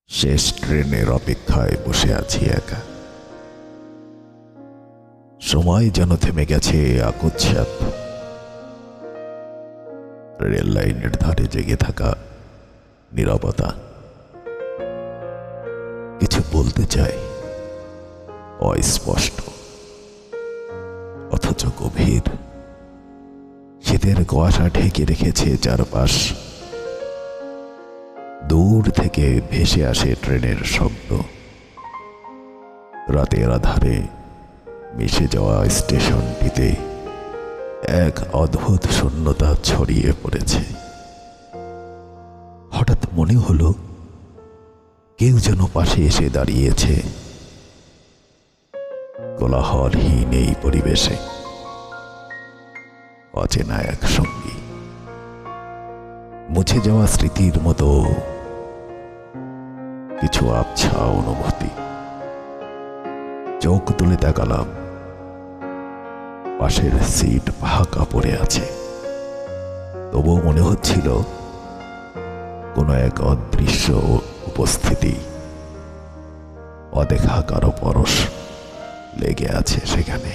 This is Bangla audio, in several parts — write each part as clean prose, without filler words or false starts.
শেষ ট্রেনের অপেক্ষায় বসে আছি একা। সময় যেন থেমে গেছে আকস্মাৎ। রেল লাইনের ধারে জেগে থাকা নীরবতা। কিছু বলতে চাই, অস্পষ্ট অথচ গভীর। শীতের কুয়াশা ঢেকে রেখেছে চারপাশ। দূর থেকে ভেসে আসে ট্রেনের শব্দ। রাতের আধারে মিশে যাওয়া স্টেশনটিতে এক অদ্ভুত শূন্যতা ছড়িয়ে পড়েছে। হঠাৎ মনে হলো কেউ যেন পাশে এসে দাঁড়িয়েছে। কোলাহলহীন এই পরিবেশে অচেনা এক সঙ্গী, মুছে যাওয়া স্মৃতির মতো কিছু আবছা অনুভূতি। চোখ তুলে তাকালাম, পাশের সিট ফাঁকা পড়ে আছে। তবুও মনে হচ্ছিল কোনো এক অদৃশ্য উপস্থিতি, অদেখা কারো পরশ লেগে আছে সেখানে।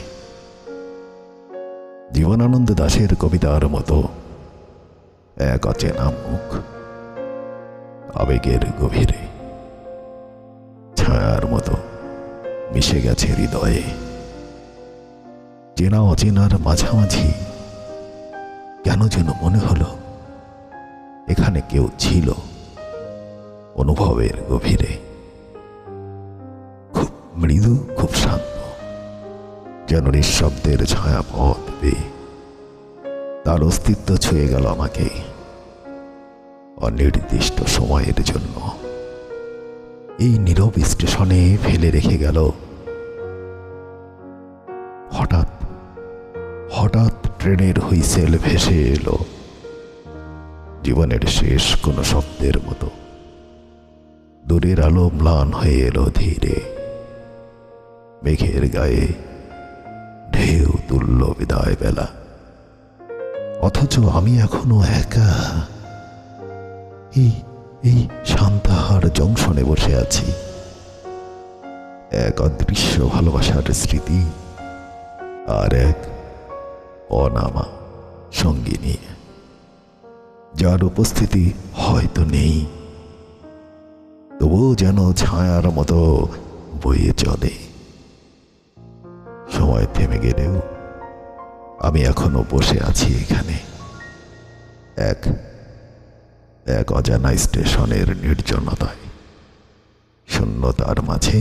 জীবনানন্দ দাশের কবিতার মতো এক অচেনা মুখ, আবেগের গভীরে ছায়ার মতো মিশে গেছে হৃদয়ে। চেনা অচেনার মাঝামাঝি কেন যেন মনে হলো এখানে কেউ ছিল। অনুভবের গভীরে খুব মৃদু, খুব শান্ত, যেন নিঃশব্দের ছায়া পথ পেয়ে তার অস্তিত্ব ছুঁয়ে গেল আমাকে অনির্দিষ্ট সময়ের জন্য। এই নীরব স্টেশনে ফেলে রেখে গেল। হঠাৎ হঠাৎ ট্রেনের হুইসেল ভেসে এলো, জীবনের শেষ কোনো শব্দের মতো। দূরের আলো ম্লান হয়ে এলো ধীরে। মেঘের গায়ে ঢেউ তুলল বিদায় বেলা। অথচ আমি এখনো একা এই শান্তাহার জংশনে বসে আছি, এক অদৃশ্য ভালোবাসার স্মৃতি আর এক অনামা সঙ্গী নিয়ে, যার উপস্থিতি হয়তো নেই, তবুও যেন ছায়ার মতো বয়ে চলে। সময় থেমে গেলেও আমি এখনো বসে আছি এখানে, এক অজানা স্টেশনের নির্জনতায়, শূন্যতার মাঝে।